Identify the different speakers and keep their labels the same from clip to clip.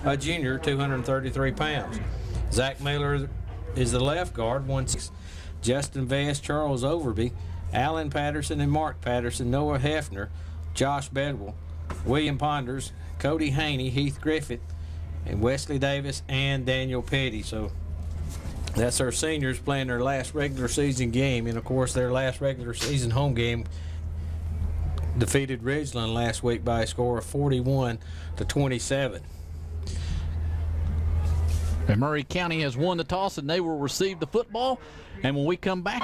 Speaker 1: a junior, 233 pounds. Zach Miller is the left guard, 1'6". Justin Vest, Charles Overby, Alan Patterson and Mark Patterson, Noah Hefner, Josh Bedwell, William Ponders, Cody Haney, Heath Griffith, and Wesley Davis and Daniel Petty. So that's our seniors playing their last regular season game. And, of course, their last regular season home game defeated Ridgeland last week by a score of 41-27.
Speaker 2: And Murray County has won the toss, and they will receive the football. And when we come back,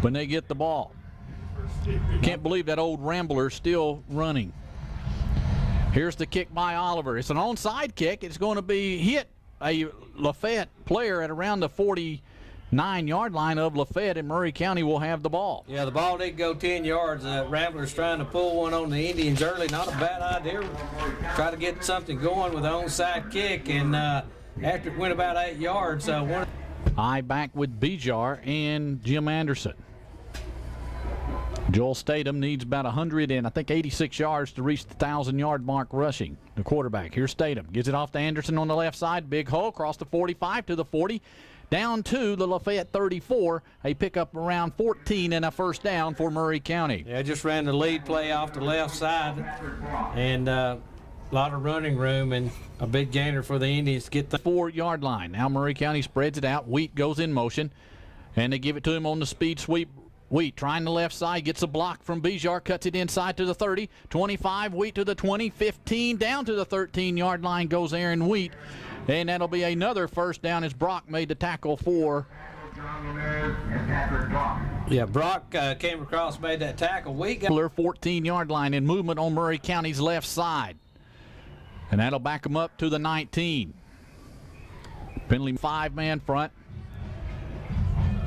Speaker 2: when they get the ball. Can't believe that old Rambler's still running. Here's the kick by Oliver. It's an onside kick. It's going to be hit a Lafayette player at around the 49-yard line of Lafayette, and Murray County will have the ball.
Speaker 1: Yeah, the ball did go 10 yards. Rambler's trying to pull one on the Indians early. Not a bad idea. Try to get something going with the onside kick, and after it went about 8 yards.
Speaker 2: I back with Bijar and Jim Anderson. Joel Statham needs about 86 yards to reach the 1,000-yard mark rushing. The quarterback, here's Statham. Gives it off to Anderson on the left side. Big hole across the 45 to the 40. Down to the Lafayette 34. A pickup around 14 and a first down for Murray County.
Speaker 1: Yeah, just ran the lead play off the left side. And a lot of running room and a big gainer for the Indians to get the
Speaker 2: 4-yard line. Now Murray County spreads it out. Wheat goes in motion. And they give it to him on the speed sweep. Wheat trying the left side, gets a block from Bijar, cuts it inside to the 30, 25, Wheat to the 20, 15, down to the 13-yard line goes Aaron Wheat. And that'll be another first down as Brock made the tackle for.
Speaker 1: Yeah, Brock came across, made that tackle. Wheat got
Speaker 2: 14-yard line in movement on Murray County's left side. And that'll back them up to the 19. Penalty 5-man front.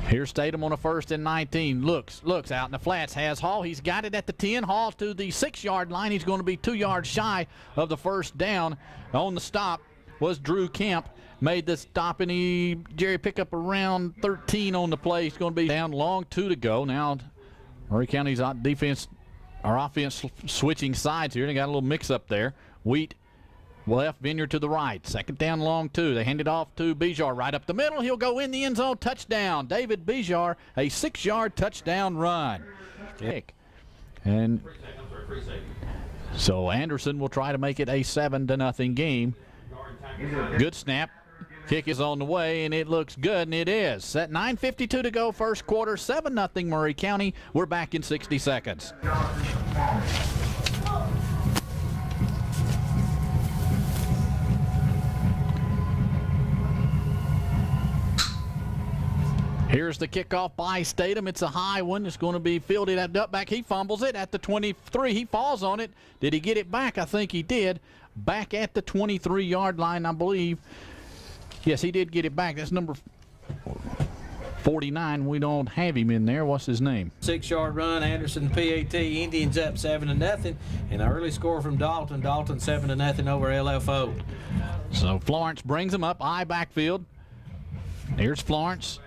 Speaker 2: Here's Statham on a 1st and 19. Looks out in the flats. Has Hall. He's got it at the 10. Hall to the 6-yard line. He's going to be 2 yards shy of the first down. On the stop was Drew Kemp. Made the stop, and Jerry pick up around 13 on the play. He's going to be down long, 2 to go. Now Murray County's offense switching sides here. They got a little mix-up there. Wheat left, Vineyard to the right. 2nd down, long 2. They hand it off to Bijar right up the middle. He'll go in the end zone. Touchdown. David Bijar, a 6-yard touchdown run. Kick. And so Anderson will try to make it a 7-0 game. Good snap. Kick is on the way, and it looks good, and it is. Set 9:52 to go, first quarter, 7-0 Murray County. We're back in 60 seconds. Here's the kickoff by Statham. It's a high one. It's going to be fielded at Dutback. He fumbles it at the 23. He falls on it. Did he get it back? I think he did. Back at the 23-yard line, I believe. Yes, he did get it back. That's number 49. We don't have him in there. What's his name?
Speaker 1: 6-yard run. Anderson PAT. Indians up 7-0. And an early score from Dalton. Dalton 7-0 over LFO.
Speaker 2: So Florence brings him up. I backfield. Here's Florence.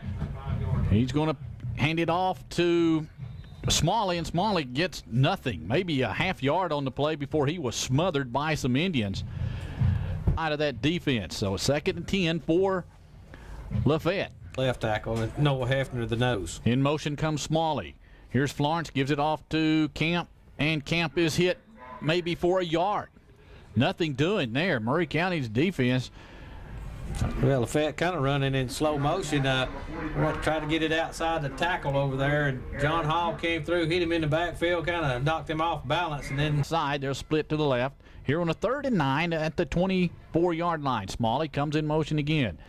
Speaker 2: He's going to hand it off to Smalley, and Smalley gets nothing. Maybe a half yard on the play before he was smothered by some Indians out of that defense. So 2nd and 10 for Lafayette.
Speaker 1: Left tackle, and Noah Hefner the nose.
Speaker 2: In motion comes Smalley. Here's Florence, gives it off to Camp, and Camp is hit maybe for a yard. Nothing doing there. Murray County's defense.
Speaker 1: Well, Lafayette kind of running in slow motion. Try to get it outside the tackle over there, and John Hall came through, hit him in the backfield, kind of knocked him off balance, and then
Speaker 2: side. They're split to the left. Here on a 3rd and 9 at the 24-yard line. Smalley comes in motion again.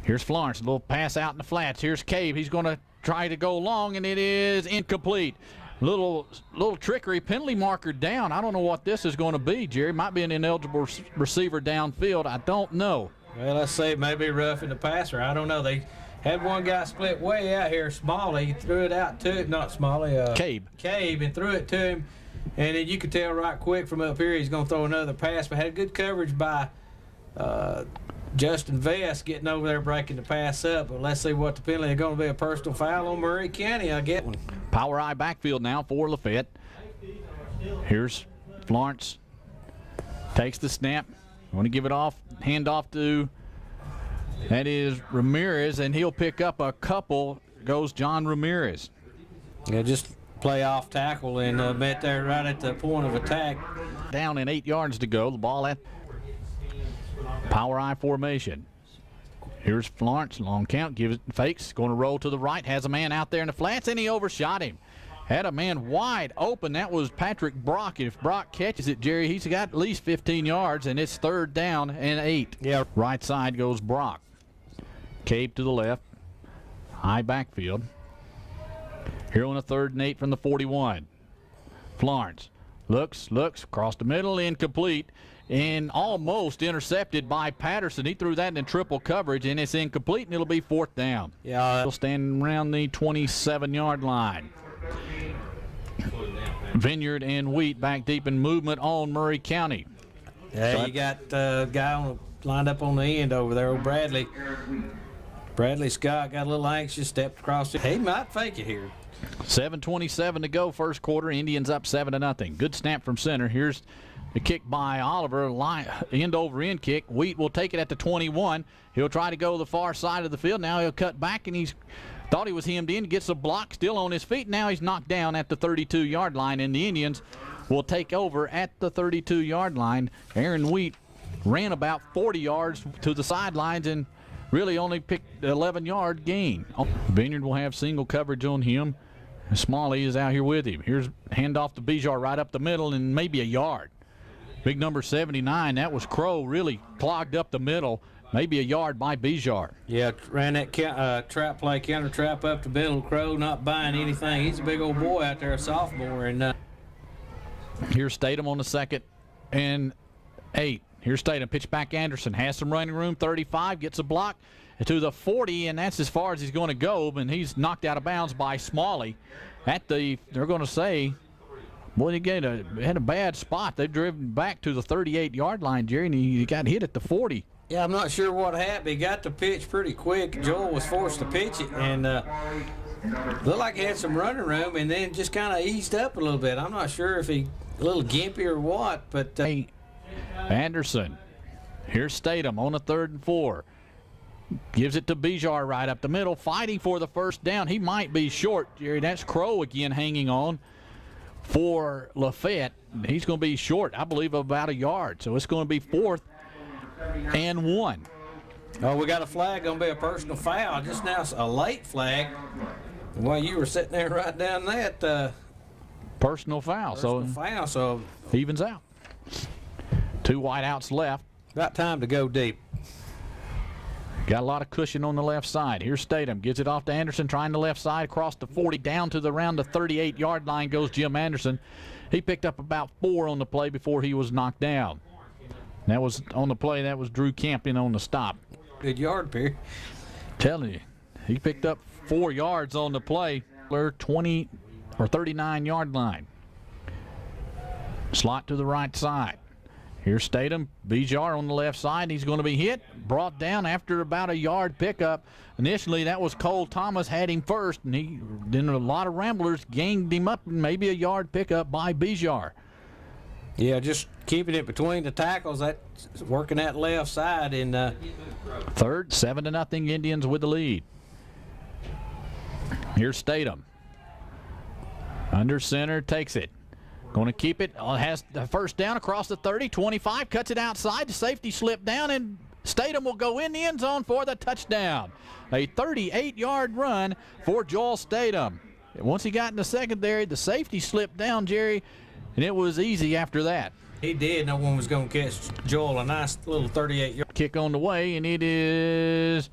Speaker 2: Here's Florence, a little pass out in the flats. Here's Cave. He's going to try to go long, and it is incomplete. Little trickery, penalty marker down. I don't know what this is going to be, Jerry. Might be an ineligible receiver downfield. I don't know.
Speaker 1: Well, let's say it may be roughing the passer. I don't know. They had one guy split way out here, Smalley. He threw it out to him. Not Smalley. Cave, and threw it to him. And then you could tell right quick from up here he's going to throw another pass. But had good coverage by Justin Vest getting over there breaking the pass up, but let's see what the penalty is going to be. A personal foul on Murray County. I get one.
Speaker 2: Power I backfield now for Lafayette. Here's Florence. Takes the snap. Want to give it off. Hand off to, that is Ramirez, and he'll pick up a couple. Goes John Ramirez.
Speaker 1: Yeah, just play off tackle and met there right at the point of attack.
Speaker 2: Down and 8 yards to go. The ball at power I formation. Here's Florence, long count, gives it, fakes, going to roll to the right, has a man out there in the flats, and he overshot him. Had a man wide open. That was Patrick Brock. If Brock catches it, Jerry, he's got at least 15 yards, and it's 3rd down and 8.
Speaker 1: Yeah.
Speaker 2: Right side goes Brock. Cave to the left. High backfield. Here on a 3rd and 8 from the 41. Florence looks, across the middle, incomplete, and almost intercepted by Patterson. He threw that in triple coverage, and it's incomplete, and it'll be 4th down.
Speaker 1: Yeah.
Speaker 2: He'll stand around the 27-yard line. Vineyard and Wheat back deep in movement on Murray County.
Speaker 1: Yeah, you got a guy lined up on the end over there, old Bradley. Bradley Scott got a little anxious, stepped across it. He might fake it here.
Speaker 2: 7:27 to go, first quarter. Indians up 7-0. Good snap from center. Here's the kick by Oliver, end over end kick. Wheat will take it at the 21. He'll try to go the far side of the field. Now he'll cut back, and he's thought he was hemmed in. Gets a block, still on his feet. Now he's knocked down at the 32-yard line, and the Indians will take over at the 32-yard line. Aaron Wheat ran about 40 yards to the sidelines and really only picked 11-yard gain. Vineyard will have single coverage on him. Smalley is out here with him. Here's handoff to Bijar right up the middle and maybe a yard. Big number 79, that was Crow, really clogged up the middle. Maybe a yard by Bijar.
Speaker 1: Yeah, ran that trap play, counter trap up the middle. Crow not buying anything. He's a big old boy out there, a sophomore. And
Speaker 2: here's Statham on the 2nd and 8. Here's Statham, pitch back Anderson, has some running room, 35, gets a block to the 40, and that's as far as he's going to go, and he's knocked out of bounds by Smalley. They're going to say, boy, he had a bad spot. They've driven back to the 38-yard line, Jerry, and he got hit at the 40.
Speaker 1: Yeah, I'm not sure what happened. He got the pitch pretty quick. Joel was forced to pitch it, and looked like he had some running room, and then just kind of eased up a little bit. I'm not sure if he a little gimpy or what, but
Speaker 2: Anderson. Here's Statham on a 3rd and 4. Gives it to Bijar right up the middle, fighting for the 1st down. He might be short, Jerry. That's Crow again hanging on for Lafayette. He's going to be short, I believe, about a yard. So it's going to be 4th and 1.
Speaker 1: Oh, we got a flag, going to be a personal foul. Just now, a late flag. Well, you were sitting there right down that.
Speaker 2: Personal foul.
Speaker 1: So
Speaker 2: evens out. 2 wideouts left.
Speaker 1: About time to go deep.
Speaker 2: Got a lot of cushion on the left side. Here's Statham. Gives it off to Anderson, trying the left side. Across the 40, down to around the 38-yard line goes Jim Anderson. He picked up about 4 on the play before he was knocked down. That was on the play. That was Drew Campion on the stop.
Speaker 1: Good yard, Perry.
Speaker 2: Telling you, he picked up 4 yards on the play. 20 or 39-yard line. Slot to the right side. Here's Statham, Bijar on the left side. He's going to be hit, brought down after about a yard pickup. Initially, that was Cole Thomas, had him first, and then a lot of Ramblers ganged him up, and maybe a yard pickup by Bijar.
Speaker 1: Yeah, just keeping it between the tackles. That's working that left side. And
Speaker 2: 3rd, 7-0 Indians with the lead. Here's Statham. Under center, takes it. Going to keep it. Has the 1st down across the 30, 25, cuts it outside. The safety slipped down, and Statham will go in the end zone for the touchdown. A 38-yard run for Joel Statham. Once he got in the secondary, the safety slipped down, Jerry, and it was easy after that.
Speaker 1: He did. No one was going to catch Joel. A nice little 38-yard
Speaker 2: kick on the way, and it is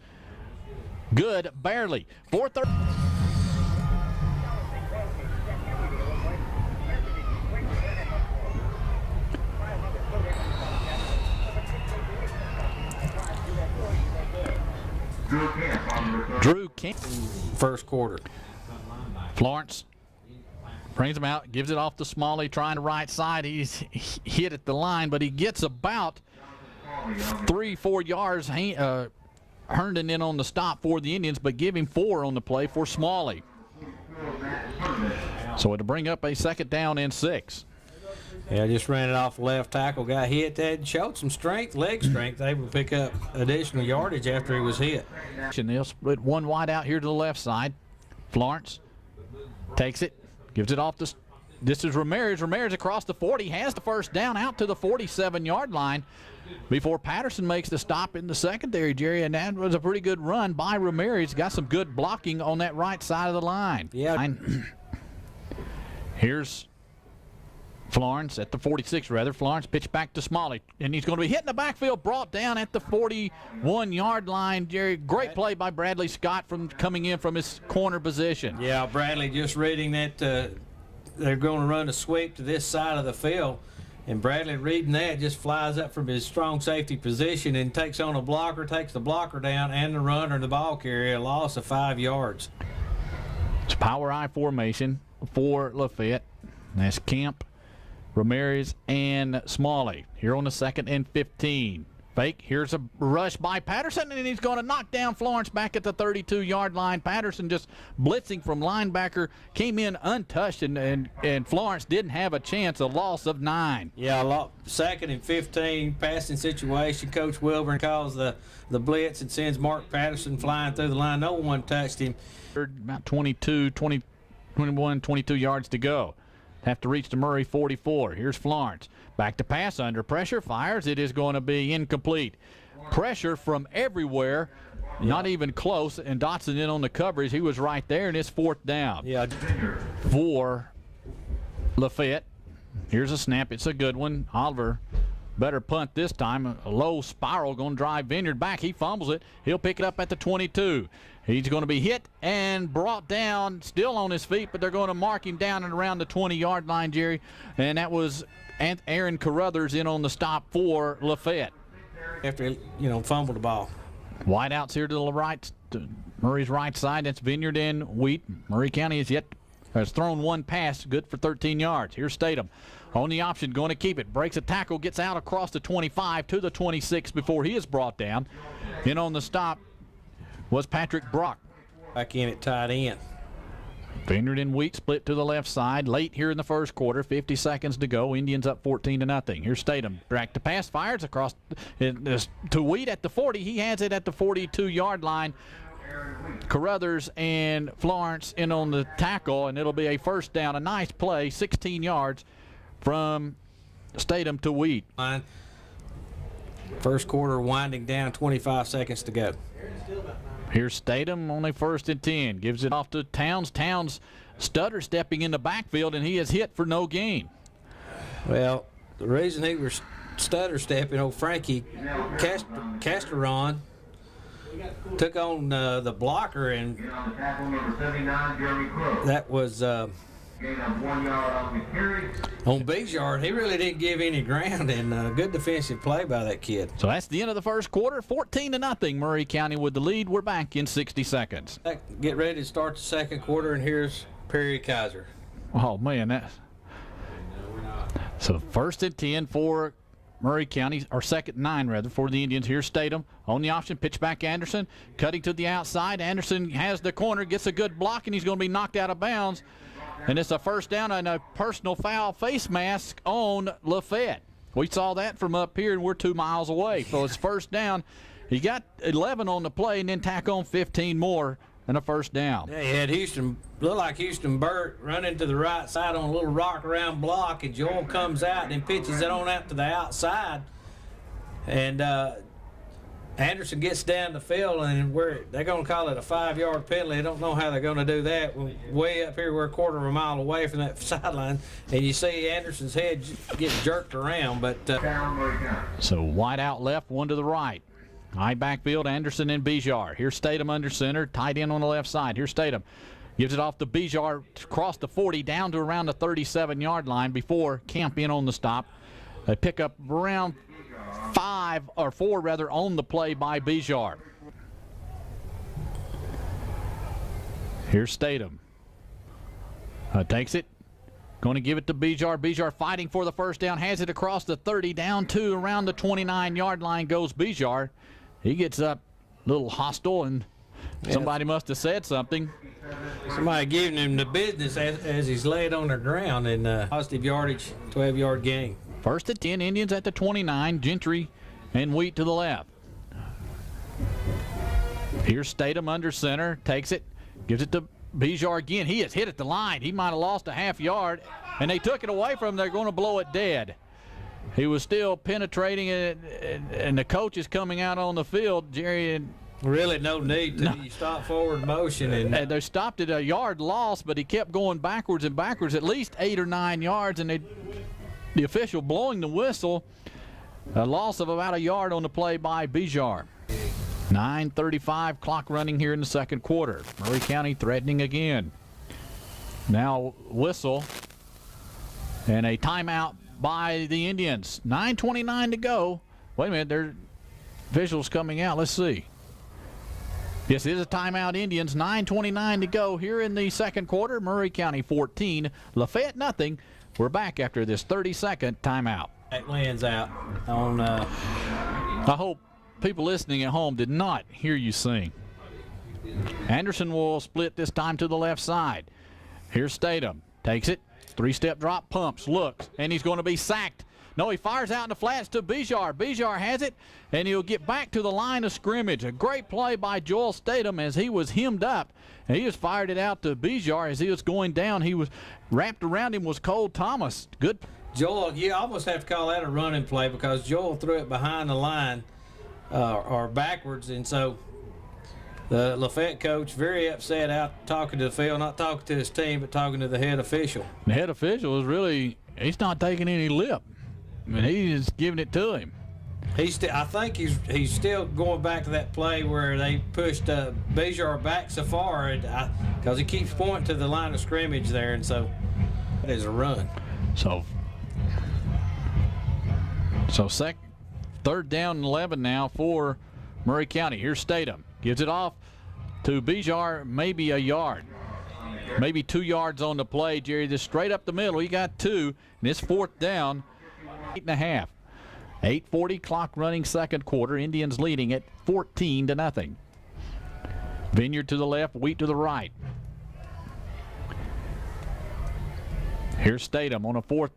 Speaker 2: good, barely. 4:30. Drew Camp.
Speaker 1: First quarter.
Speaker 2: Florence brings him out, gives it off to Smalley, trying the right side. He's hit at the line, but he gets about 3-4 yards. Herndon in on the stop for the Indians, but giving 4 on the play for Smalley. So it'll bring up a 2nd down and 6.
Speaker 1: Yeah, just ran it off left tackle, got hit. That showed some strength, leg strength, able to pick up additional yardage after he was hit.
Speaker 2: And they'll split one wide out here to the left side. Florence takes it, gives it off this is Ramirez. Ramirez across the 40, has the 1st down out to the 47-yard line before Patterson makes the stop in the secondary, Jerry, and that was a pretty good run by Ramirez. Got some good blocking on that right side of the line.
Speaker 1: Yeah.
Speaker 2: Here's Florence at the 46, rather. Florence pitch back to Smalley, and he's going to be hit in the backfield, brought down at the 41-yard line. Jerry, great play by Bradley Scott from coming in from his corner position.
Speaker 1: Yeah, Bradley just reading that they're going to run a sweep to this side of the field, and Bradley reading that just flies up from his strong safety position and takes on a blocker, takes the blocker down and the runner and the ball carrier, a loss of 5 yards.
Speaker 2: It's power I formation for Lafayette. That's Camp, Ramirez, and Smalley. Here on the 2nd and 15. Fake. Here's a rush by Patterson, and he's going to knock down Florence back at the 32-yard line. Patterson just blitzing from linebacker, came in untouched, and Florence didn't have a chance. A loss of 9.
Speaker 1: Yeah, 2nd and 15 passing situation. Coach Wilburn calls the blitz and sends Mark Patterson flying through the line. No one touched him.
Speaker 2: About 21, 22 yards to go. Have to reach to Murray 44. Here's Florence. Back to pass, under pressure, fires. It is going to be incomplete. Pressure from everywhere, not even close, and Dotson in on the coverage. He was right there, and it's 4th down.
Speaker 1: Yeah.
Speaker 2: For Lafayette. Here's a snap. It's a good one. Oliver better punt this time. A low spiral going to drive Vineyard back. He fumbles it. He'll pick it up at the 22. He's going to be hit and brought down, still on his feet, but they're going to mark him down and around the 20-yard line, Jerry. And that was Aaron Carruthers in on the stop for Lafayette.
Speaker 1: After, fumbled the ball.
Speaker 2: Wide outs here to the right, to Murray's right side. That's Vineyard and Wheat. Murray County has thrown one pass, good for 13 yards. Here's Statham on the option, going to keep it. Breaks a tackle, gets out across the 25 to the 26 before he is brought down. In on the stop was Patrick Brock.
Speaker 1: Back in at tight end.
Speaker 2: Vineyard and Wheat split to the left side late here in the 1st quarter. 50 seconds to go. Indians up 14-0. Here's Statham. Back to pass, fires across to Wheat at the 40. He has it at the 42-yard line. Carruthers and Florence in on the tackle, and it'll be a 1st down. A nice play, 16 yards from Statham to Wheat.
Speaker 1: 1st quarter winding down, 25 seconds to go.
Speaker 2: Here's Statham, only 1st and 10. Gives it off to Towns. Towns stutter stepping in the backfield, and he is hit for no gain.
Speaker 1: Well, the reason he was stutter stepping, old Frankie Casteron took on the blocker, and that was on Bijar. He really didn't give any ground, and good defensive play by that kid.
Speaker 2: So that's the end of the 1st quarter. 14-0. Murray County with the lead. We're back in 60 seconds.
Speaker 1: Get ready to start the 2nd quarter, and here's Perry Kaiser.
Speaker 2: Oh man, so 1st and 10 for Murray County, or 2nd and 9 rather, for the Indians. Here's Statham on the option, pitch back Anderson, cutting to the outside. Anderson has the corner, gets a good block, and he's going to be knocked out of bounds. And it's a 1st down and a personal foul face mask on Lafayette. We saw that from up here, and we're 2 miles away. So it's 1st down. He got 11 on the play, and then tack on 15 more and a 1st down.
Speaker 1: Yeah, he had looked like Houston Burt running to the right side on a little rock around block, and Joel comes out and pitches it on out to the outside. And Anderson gets down the field, and they're going to call it a 5-yard penalty. I don't know how they're going to do that. We're way up here, we're a quarter of a mile away from that sideline, and you see Anderson's head get jerked around. But
Speaker 2: so wide out left, one to the right. High backfield, Anderson and Bijar. Here's Statham under center, tight end on the left side. Here's Statham. Gives it off to Bijar, across the 40, down to around the 37-yard line before Camp in on the stop. They pick up around 4 on the play by Bijar. Here's Statham. Takes it, Going to give it to Bijar. Bijar fighting for the first down. Has it across the 30. Down 2 around the 29-yard line goes Bijar. He gets up a little hostile, and somebody must have said something.
Speaker 1: Somebody giving him the business as he's laid on the ground, and positive yardage, 12-yard gain.
Speaker 2: First and 10, Indians at the 29. Gentry and Wheat to the left. Here's Statham under center. Takes it. Gives it to Bijar again. He is hit at the line. He might have lost a half yard, and they took it away from him. They're going to blow it dead. He was still penetrating it, and the coach is coming out on the field, Jerry. And
Speaker 1: really no need to. You stop forward motion.
Speaker 2: And they stopped at a yard loss, but he kept going backwards and backwards, at least 8 or 9 yards, and the official blowing the whistle. A loss of about a yard on the play by Bijar. 9:35 clock running here in the second quarter. Murray County threatening again. Now whistle and a timeout by the Indians. 9:29 to go. Wait a minute, there's officials coming out. Let's see. Yes, it is a timeout, Indians. 9:29 to go here in the second quarter. Murray County 14, Lafayette nothing. We're back after this 30-second timeout.
Speaker 1: That lands out on.
Speaker 2: I hope people listening at home did not hear you sing. Anderson will split this time to the left side. Here's Statham. Takes it. 3-step drop, pumps, looks, and he's going to be sacked. No, he fires out in the flats to Bijar. Bijar has it, and he'll get back to the line of scrimmage. A great play by Joel Statham as he was hemmed up. And he just fired it out to Bijar as he was going down. He was wrapped around him was Cole Thomas. Good.
Speaker 1: Joel, you almost have to call that a running play because Joel threw it behind the line or backwards, and so the Lafayette coach very upset out talking to the field, not talking to his team, but talking to the head official.
Speaker 2: The head official is really, he's not taking any lip. I mean, he's giving it to him.
Speaker 1: I think he's still going back to that play where they pushed Bijar back so far because he keeps pointing to the line of scrimmage there, and so it is a run.
Speaker 2: So third down and 11 now for Murray County. Here's Statham. Gives it off to Bijar, maybe a yard. Maybe 2 yards on the play, Jerry. Just straight up the middle. He got 2, and it's fourth down, 8.5. 8:40 clock running second quarter. Indians leading it 14-0. Vineyard to the left, Wheat to the right. Here's Statham on a fourth.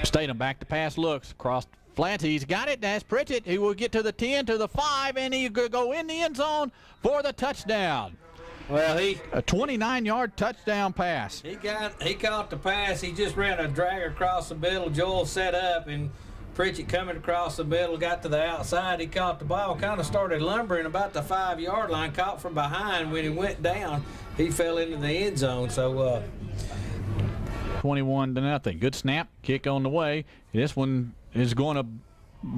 Speaker 2: Statham back to pass, looks across flats. He's got it. That's Pritchett. He will get to the 10, to the 5, and he could go in the end zone for the touchdown.
Speaker 1: Well, a
Speaker 2: 29-yard touchdown pass.
Speaker 1: He caught the pass. He just ran a drag across the middle. Joel set up, and Pritchett coming across the middle, got to the outside. He caught the ball, kind of started lumbering about the 5-yard line, caught from behind. When he went down, he fell into the end zone. So
Speaker 2: 21-0. Good snap, kick on the way. This one is going to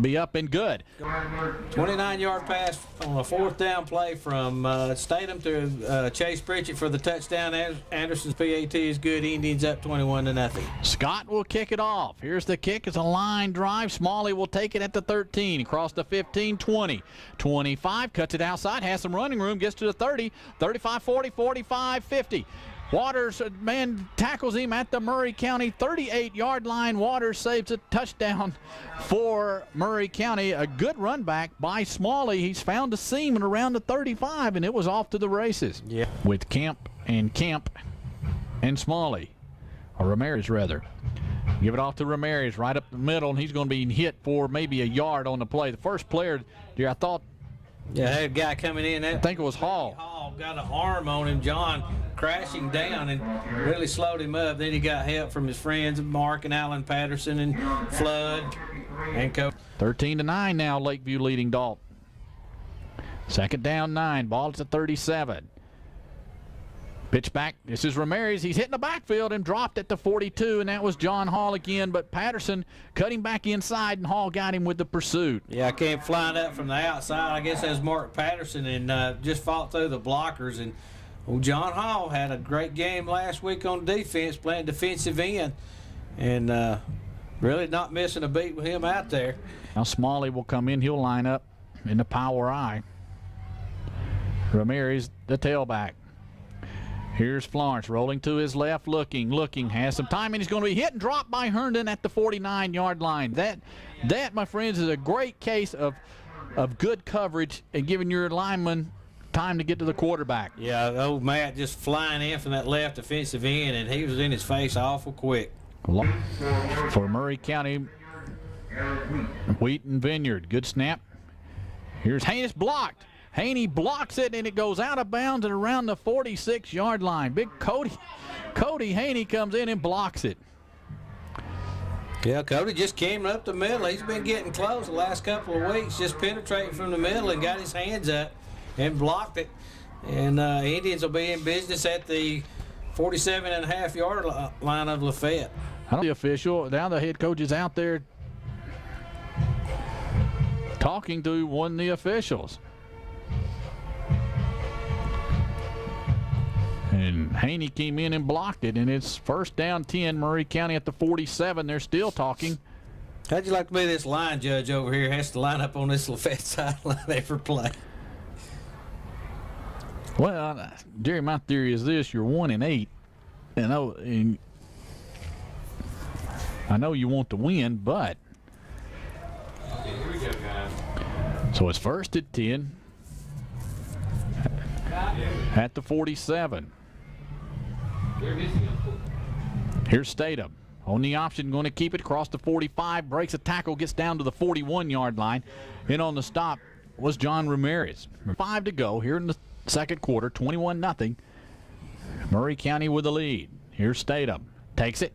Speaker 2: be up and good.
Speaker 1: 29-yard pass on a fourth down play from Statham to Chase Pritchett for the touchdown. Anderson's PAT is good. Indians up 21-0.
Speaker 2: Scott will kick it off. Here's the kick. It's a line drive. Smalley will take it at the 13, across the 15, 20, 25, cuts it outside, has some running room, gets to the 30, 35, 40, 45, 50. Waters, man, tackles him at the Murray County 38-yard line. Waters saves a touchdown for Murray County. A good run back by Smalley. He's found a seam at around the 35, and it was off to the races.
Speaker 1: Yeah.
Speaker 2: With Camp and Smalley, or Ramirez rather. Give it off to Ramirez right up the middle, and he's going to be hit for maybe a yard on the play. The first player, I thought.
Speaker 1: Yeah, had a guy coming in.
Speaker 2: I think it was Hall.
Speaker 1: Hall got an arm on him. John crashing down and really slowed him up. Then he got help from his friends, Mark and Alan Patterson and Flood and Coach.
Speaker 2: 13-9 now, Lakeview leading Dalton. Second down, 9. Ball at the 37. Pitch back. This is Ramirez. He's hitting the backfield and dropped at the 42, and that was John Hall again. But Patterson cut him back inside, and Hall got him with the pursuit.
Speaker 1: Yeah, I came flying up from the outside. I guess that was Mark Patterson, and just fought through the blockers. And John Hall had a great game last week on defense, playing defensive end, and really not missing a beat with him out there.
Speaker 2: Now Smalley will come in. He'll line up in the power I. Ramirez, the tailback. Here's Florence rolling to his left, looking, has some time, and he's going to be hit and dropped by Herndon at the 49-yard line. That, my friends, is a great case of good coverage and giving your lineman time to get to the quarterback.
Speaker 1: Yeah, old Matt just flying in from that left defensive end, and he was in his face awful quick.
Speaker 2: For Murray County, Wheaton Vineyard, good snap. Here's Haynes blocked. Haney blocks it, and it goes out of bounds and around the 46-yard line. Big Cody Haney comes in and blocks it.
Speaker 1: Yeah, Cody just came up the middle. He's been getting close the last couple of weeks, just penetrating from the middle and got his hands up and blocked it. And Indians will be in business at the 47.5-yard line of Lafayette.
Speaker 2: The official, now the head coach is out there talking to one of the officials. And Haney came in and blocked it, and it's first down 10, Murray County at the 47. They're still talking.
Speaker 1: How'd you like to be this line judge over here? Has to line up on this Lafayette sideline every play.
Speaker 2: Well, Jerry, my theory is this: you're 1-8, and I know you want to win, but
Speaker 3: Okay, here we go, guys.
Speaker 2: so it's first at 10 at the 47.
Speaker 3: They're missing a
Speaker 2: Here's Statham on the option, going to keep it across the 45, breaks a tackle, gets down to the 41-yard line. In on the stop was John Ramirez. 5 to go here in the second quarter, 21-0. Murray County with the lead. Here's Statham, takes it,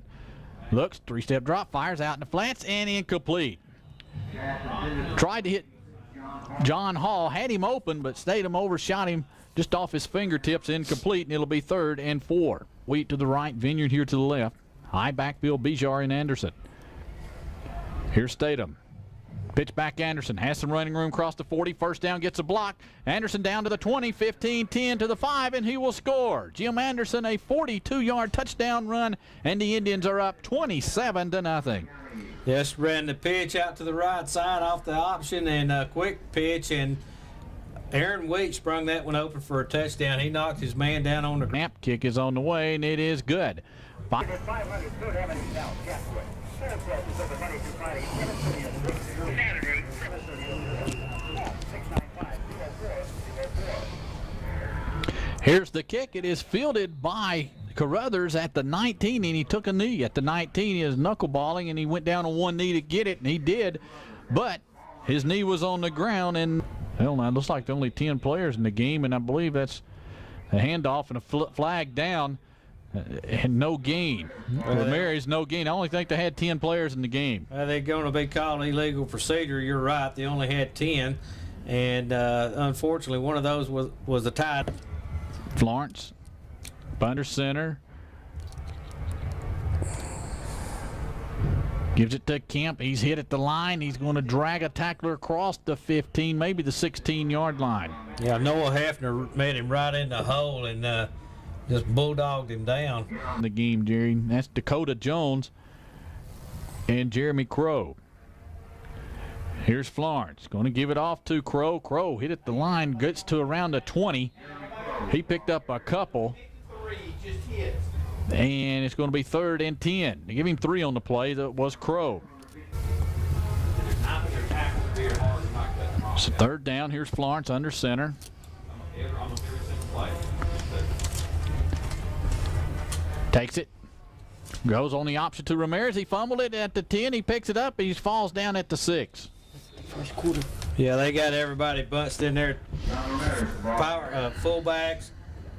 Speaker 2: looks, 3-step drop, fires out in the flats, and incomplete. Tried to hit John Hall, had him open, but Statham overshot him just off his fingertips, incomplete, and it'll be 3rd and 4. Wheat to the right, Vineyard here to the left. High backfield, Bijar and Anderson. Here's Statham. Pitch back Anderson, has some running room across the 40. First down, gets a block. Anderson down to the 20, 15, 10 to the 5, and he will score. Jim Anderson, a 42-yard touchdown run, and the Indians are up 27-0.
Speaker 1: Just ran the pitch out to the right side off the option and a quick pitch, and Aaron Wheat sprung that one open for a touchdown. He knocked his man down on the ground.
Speaker 2: Snap kick is on the way, and it is good. Here's the kick. It is fielded by Carruthers at the 19, and he took a knee at the 19. He is knuckleballing, and he went down on one knee to get it, and he did, but his knee was on the ground, and well, now it looks like there are only 10 players in the game, and I believe that's a handoff and a flag down and no gain. Ramirez, no gain. I only think they had 10 players in the game.
Speaker 1: They're going to be called illegal procedure. You're right. They only had 10, and unfortunately, one of those was a tie.
Speaker 2: Florence, under center. Gives it to Kemp. He's hit at the line. He's going to drag a tackler across the 15, maybe the 16-yard line.
Speaker 1: Yeah, Noah Hefner met him right in the hole and just bulldogged him down.
Speaker 2: In the game, Jerry. That's Dakota Jones and Jeremy Crow. Here's Florence. Going to give it off to Crow. Crow hit at the line, gets to around the 20. He picked up a couple. And it's going to be 3rd and 10. They give him 3 on the play. That was Crow. So 3rd down. Here's Florence under center. Takes it. Goes on the option to Ramirez. He fumbled it at the 10. He picks it up. He falls down at the 6.
Speaker 1: First quarter. Yeah, they got everybody bunched in there. Fullbacks,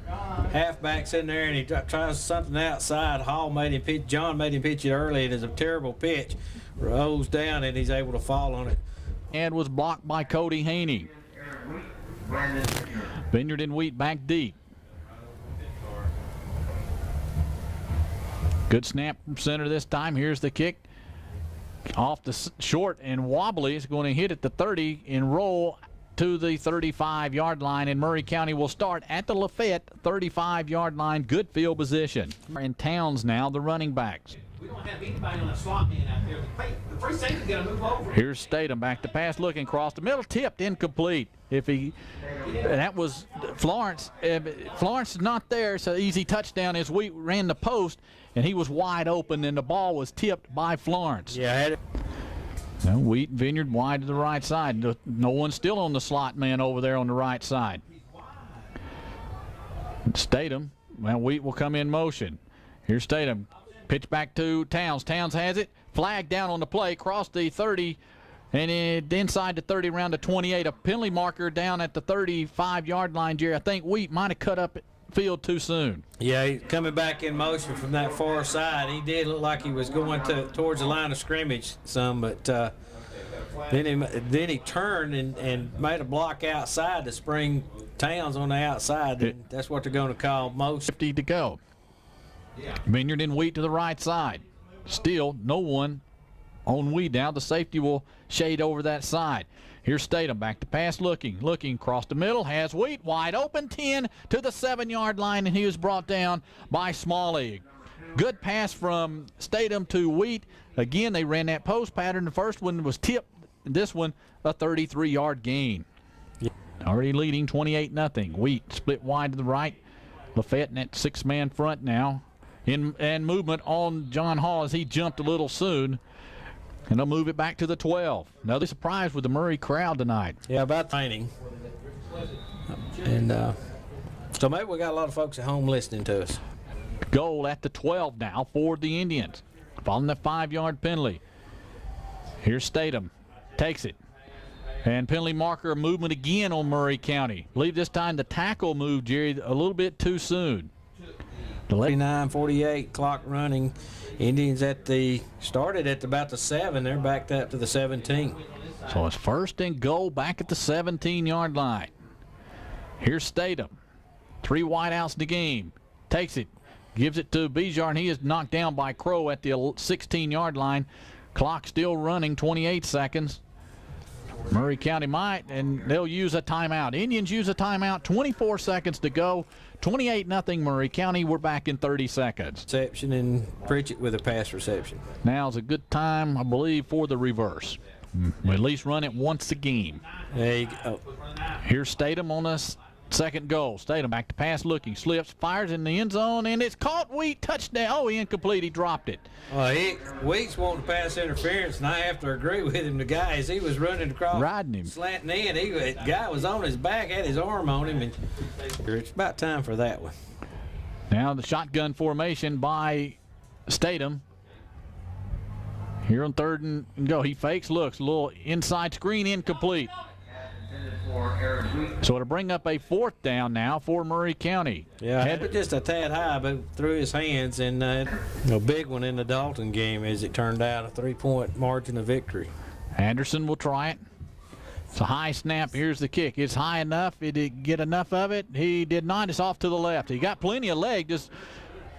Speaker 1: halfbacks in there, and he tries something outside. John made him pitch it early. It is a terrible pitch. Rolls down, and he's able to fall on it.
Speaker 2: And was blocked by Cody Haney. Vineyard and Wheat back deep. Good snap from center this time. Here's the kick. Off the short and wobbly. It's going to hit at the 30 and roll to the 35-yard line, and Murray County will start at the Lafayette 35-yard line. Good field position. In Towns now, the running backs.
Speaker 3: We don't have anybody on a slot man out there. The first safety's got to move over.
Speaker 2: Here's Statham back to pass, looking across the middle, tipped, incomplete. And that was Florence. Florence is not there, so easy touchdown as Wheat ran the post, and he was wide open, and the ball was tipped by Florence.
Speaker 1: Yeah, I had it.
Speaker 2: Now Wheat and Vineyard wide to the right side. No one's still on the slot man over there on the right side. Statham, well, Wheat will come in motion. Here's Statham. Pitch back to Towns. Towns has it. Flag down on the play. Cross the 30 and inside the 30 around the 28. A penalty marker down at the 35-yard line, Jerry. I think Wheat might have cut up field too soon.
Speaker 1: Yeah, he's coming back in motion from that far side. He did look like he was going towards the line of scrimmage some, but then he turned and made a block outside to spring Towns on the outside. And that's what they're going to call motion.
Speaker 2: 50 to go. Vineyard and Wheat to the right side. Still no one on Wheat now. The safety will shade over that side. Here's Statham back to pass, looking across the middle. Has Wheat wide open, 10 to the 7-yard line, and he was brought down by Smalley. Good pass from Statham to Wheat. Again, they ran that post pattern. The first one was tipped. This one, a 33-yard gain. Already leading 28-0. Wheat split wide to the right. Lafayette in that 6-man front now. And movement on John Hall as he jumped a little soon. And they'll move it back to the 12. Another surprise with the Murray crowd tonight.
Speaker 1: Yeah, about training. And so maybe we got a lot of folks at home listening to us.
Speaker 2: Goal at the 12 now for the Indians. Following the 5-yard penalty. Here's Statham. Takes it. And penalty marker movement again on Murray County. I believe this time the tackle moved, Jerry, a little bit too soon.
Speaker 1: 49-48, clock running. Indians started at about the 7. They're backed up to the 17.
Speaker 2: So it's first and goal back at the 17-yard line. Here's Statham. 3 wideouts in the game. Takes it. Gives it to Bijar, and he is knocked down by Crow at the 16-yard line. Clock still running, 28 seconds. Murray County might, and they'll use a timeout. Indians use a timeout, 24 seconds to go. 28-0 Murray County. We're back in 30 seconds.
Speaker 1: Reception and Pritchett with a pass reception.
Speaker 2: Now's a good time, I believe, for the reverse. We'll at least run it once a game.
Speaker 1: There you go.
Speaker 2: Here's Statham on the second goal. Statham back to pass, looking, slips, fires in the end zone, and it's caught. Wheat, touchdown. Oh, incomplete. He dropped it.
Speaker 1: Wheat's wanting to pass interference, and I have to agree with him. The guy, as he was running across,
Speaker 2: riding him,
Speaker 1: slanting in, the guy was on his back, had his arm on him, and it's about time for that one.
Speaker 2: Now the shotgun formation by Statham. Here on 3rd and go. He fakes, looks, a little inside screen, incomplete. So it'll bring up a 4th down now for Murray County.
Speaker 1: Yeah, had it just a tad high, but through his hands, and a big one in the Dalton game, as it turned out, a 3-point margin of victory.
Speaker 2: Anderson will try it. It's a high snap. Here's the kick. It's high enough. Did he get enough of it? He did not. It's off to the left. He got plenty of leg, just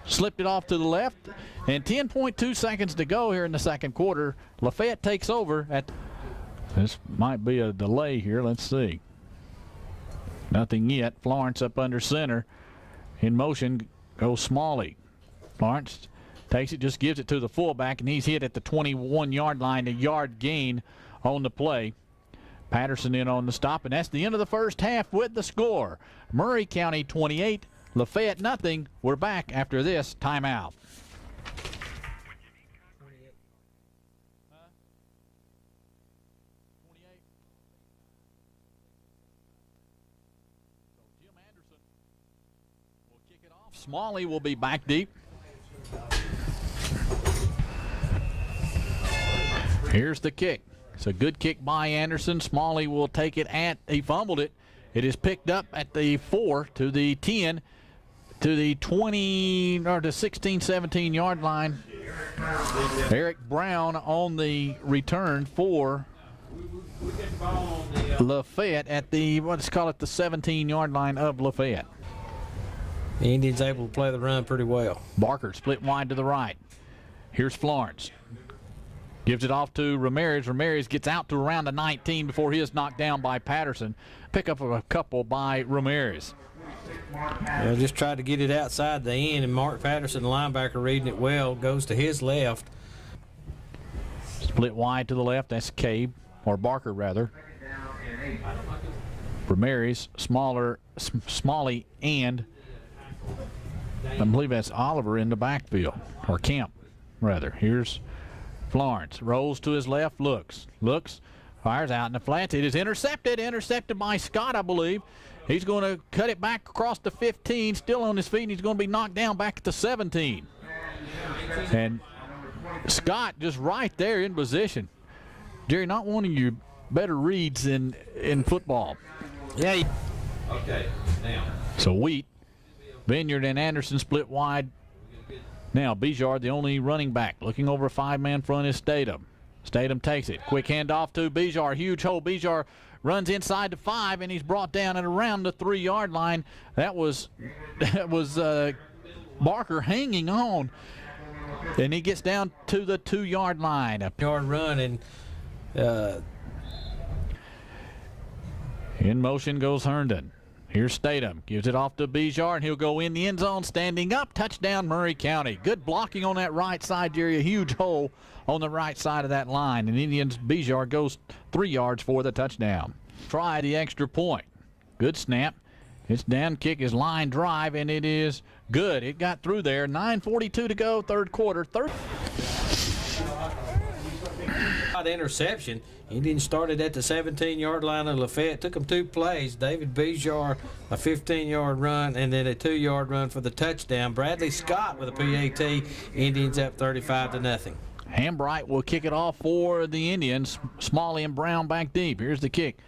Speaker 2: slipped it off to the left. And 10.2 seconds to go here in the second quarter. Lafayette takes over at. This might be a delay here. Let's see. Nothing yet. Florence up under center. In motion goes Smalley. Florence takes it, just gives it to the fullback, and he's hit at the 21-yard line, a yard gain on the play. Patterson in on the stop, and that's the end of the first half with the score. Murray County 28, Lafayette nothing. We're back after this timeout. Smalley will be back deep. Here's the kick. It's a good kick by Anderson. Smalley will take it he fumbled it. It is picked up at the 4 to the 10 to the 20 or the 16, 17-yard line. Eric Brown on the return for Lafayette at the, let's call it the 17-yard line of Lafayette.
Speaker 1: The Indians able to play the run pretty well.
Speaker 2: Barker split wide to the right. Here's Florence. Gives it off to Ramirez. Ramirez gets out to around the 19 before he is knocked down by Patterson. Pick up a couple by Ramirez.
Speaker 1: Well, just tried to get it outside the end, and Mark Patterson, the linebacker, reading it well, goes to his left.
Speaker 2: Split wide to the left. That's Cabe, or Barker rather. Ramirez, Smalley, and I believe that's Oliver in the backfield, or Kemp rather. Here's Florence, rolls to his left, looks, fires out in the flats. It is intercepted by Scott, I believe. He's going to cut it back across the 15, still on his feet, and he's going to be knocked down back at the 17. And Scott just right there in position. Jerry, not one of your better reads in football.
Speaker 1: Yeah.
Speaker 3: Okay, now.
Speaker 2: So Wheat, Vineyard, and Anderson split wide. Now Bijar, the only running back, looking over a 5-man front is Statham. Statham takes it. Quick handoff to Bijar. Huge hole. Bijar runs inside the 5, and he's brought down at around the 3-yard line. That was Barker hanging on, and he gets down to the 2-yard line. A
Speaker 1: yard run, and
Speaker 2: in motion goes Herndon. Here's Statham, gives it off to Bijar, and he'll go in the end zone, standing up. Touchdown, Murray County. Good blocking on that right side, Jerry. A huge hole on the right side of that line. And Indians, Bijar goes 3 yards for the touchdown. Try the extra point. Good snap. It's down kick, is line drive, and it is good. It got through there. 9:42 to go, third quarter.
Speaker 1: Interception. Indians started at the 17-yard line of Lafayette. Took them 2 plays. David Bijar, a 15-yard run, and then a 2-yard run for the touchdown. Bradley Scott with a PAT. Indians up 35-0.
Speaker 2: Hambright will kick it off for the Indians. Smalley and Brown back deep. Here's the kick.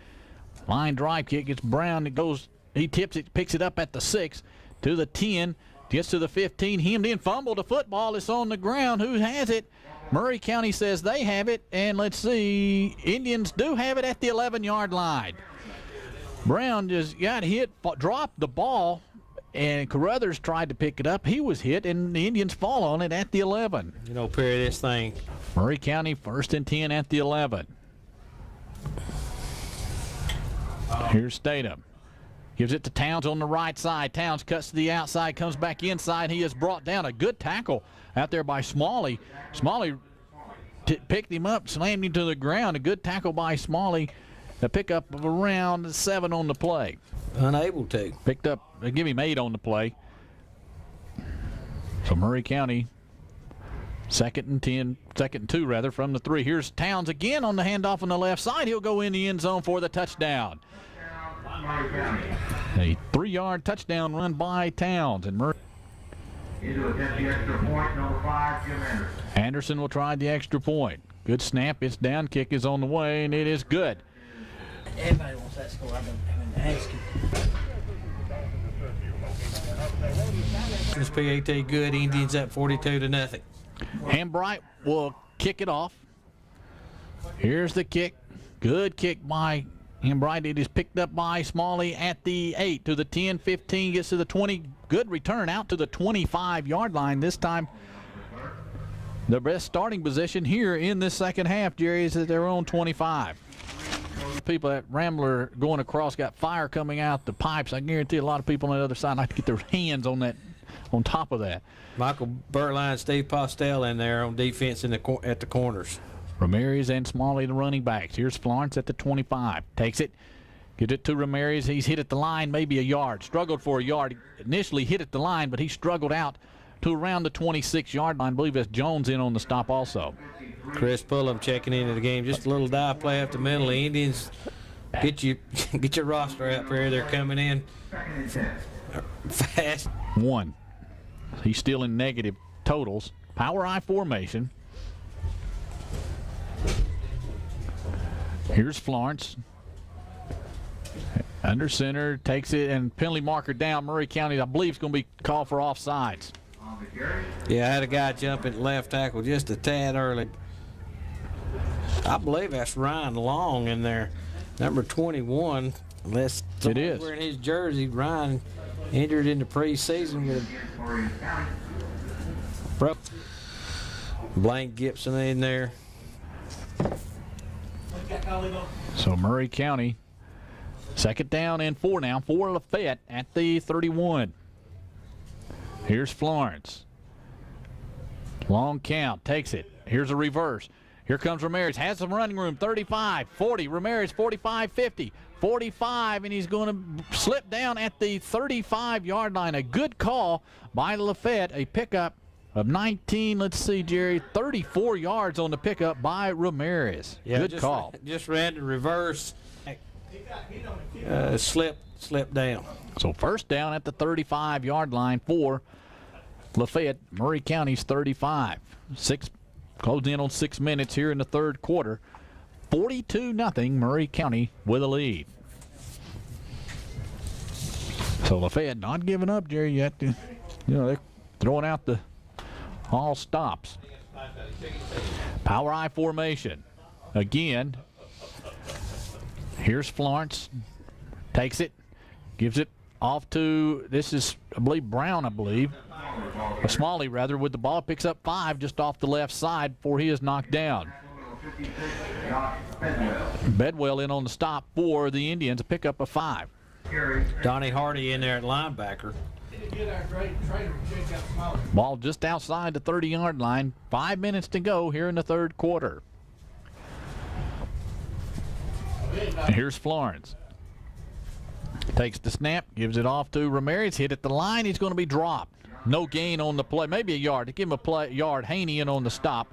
Speaker 2: Line drive kick. It's Brown. It goes. He tips it, picks it up at the 6 to the 10. Gets to the 15. Hemmed in, fumble. The football is on the ground. Who has it? Murray County says they have it, and let's see, Indians do have it at the 11-yard line. Brown just got hit, dropped the ball, and Carruthers tried to pick it up. He was hit, and the Indians fall on it at the 11.
Speaker 1: You know, period this thing.
Speaker 2: Murray County 1st and 10 at the 11. Here's Statham. Gives it to Towns on the right side. Towns cuts to the outside, comes back inside. He is brought down. A good tackle out there by Smalley. Smalley picked him up, slammed him to the ground. A good tackle by Smalley. A pickup of around 7 on the play.
Speaker 1: Unable to.
Speaker 2: Picked up, give him 8 on the play. So Murray County, 2nd and 2 rather, from the 3. Here's Towns again on the handoff on the left side. He'll go in the end zone for the touchdown. A 3-yard touchdown run by Towns, and Murray. Anderson will try the extra point. Good snap. Its down kick is on the way, and it is good.
Speaker 4: Everybody wants that score. I've been asking.
Speaker 1: This PAT good. Indians up 42-0.
Speaker 2: Hambright will kick it off. Here's the kick. Good kick by Hambright. It is picked up by Smalley at the 8 to the 10, 15, gets to the 20. Good return out to the 25-yard line. This time, the best starting position here in this second half, Jerry, is at their own 25. People at Rambler going across got fire coming out the pipes. I guarantee a lot of people on the other side like to get their hands on that, on top of that.
Speaker 1: Michael Burtline, Steve Postel in there on defense at the corners.
Speaker 2: Ramirez and Smalley, the running backs. Here's Florence at the 25. Takes it. Gives it to Ramirez. He's hit at the line, maybe a yard. Struggled for a yard. Initially hit at the line, but he struggled out to around the 26-yard line. I believe that's Jones in on the stop also.
Speaker 1: Chris Pullum checking into the game. Just a little dive play up the middle. The Indians, get your roster up here. They're coming in fast.
Speaker 2: 1. He's still in negative totals. Power I formation. Here's Florence. Under center, takes it, and penalty marker down. Murray County, I believe, is going to be called for offsides.
Speaker 1: Yeah, I had a guy jump at left tackle just a tad early. I believe that's Ryan Long in there, number 21. Unless
Speaker 2: it is.
Speaker 1: Wearing his jersey, Ryan injured in the preseason with Blank Gibson in there.
Speaker 2: So Murray County Second down and 4 now for Lafayette at the 31. Here's Florence. Long count, takes it. Here's a reverse. Here comes Ramirez, has some running room, 35, 40, Ramirez 45, 50, 45, and he's going to slip down at the 35-yard line. A good call by Lafayette, a pickup of 19, let's see, Jerry, 34 yards on the pickup by Ramirez.
Speaker 1: Yeah,
Speaker 2: good call.
Speaker 1: Just ran the reverse, slip down.
Speaker 2: So first down at the 35-yard line for Lafayette, Murray County's 35. Closing in on 6 minutes here in the third quarter. 42-0, Murray County with a lead. So Lafayette not giving up, Jerry, yet. They're throwing out the all stops. Power I formation. Again, here's Florence. Takes it, gives it off to, this is, I believe, Brown, Smalley rather, with the ball. Picks up 5 just off the left side before he is knocked down. Bedwell in on the stop for the Indians, a pickup of 5.
Speaker 1: Donnie Hardy in there at linebacker.
Speaker 2: Ball just outside the 30-yard line. 5 minutes to go here in the third quarter. Here's Florence. Takes the snap, gives it off to Ramirez. Hit at the line. He's going to be dropped. No gain on the play. Maybe a yard. To give him a yard. Haney in on the stop.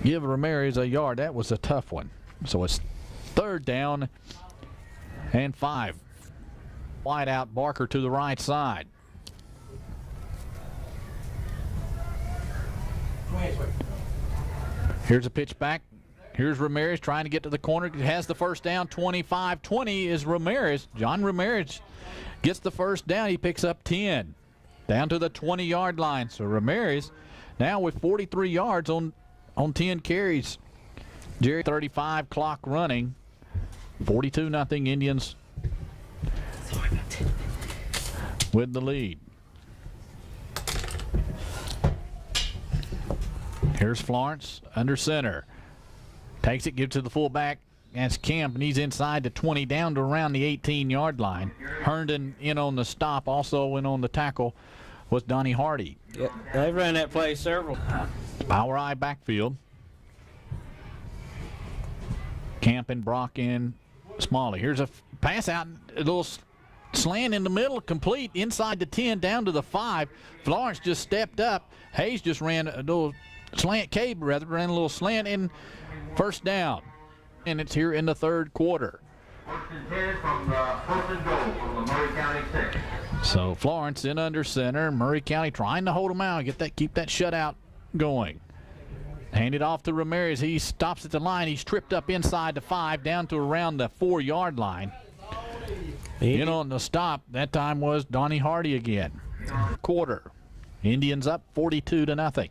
Speaker 2: Give Ramirez a yard. That was a tough one. So it's third down and 5. Wide out, Barker to the right side. Here's a pitch back. Here's Ramirez trying to get to the corner. Has the first down. 25-20 is Ramirez. John Ramirez gets the first down. He picks up 10. Down to the 20-yard line. So Ramirez now with 43 yards on 10 carries. Jerry, 35 clock running. 42-0 Indians with the lead. Here's Florence under center. Takes it, gives to the fullback. That's Camp, and he's inside the 20, down to around the 18-yard line. Herndon in on the stop, also in on the tackle was Donnie Hardy.
Speaker 1: Yeah, they ran that play several.
Speaker 2: Power I backfield. Camp and Brock in Smalley. Here's a pass out, a little slant in the middle, complete inside the 10, down to the 5. Florence just stepped up. Hayes just ran a little slant, Cabe rather, ran a little slant in. First down, and it's here in the third quarter. So Florence in under center. Murray County trying to hold them out, keep that shutout going. Handed off to Ramirez. He stops at the line. He's tripped up inside the 5, down to around the 4-yard line. In on the stop that time was Donnie Hardy again. Quarter. Indians up 42-0.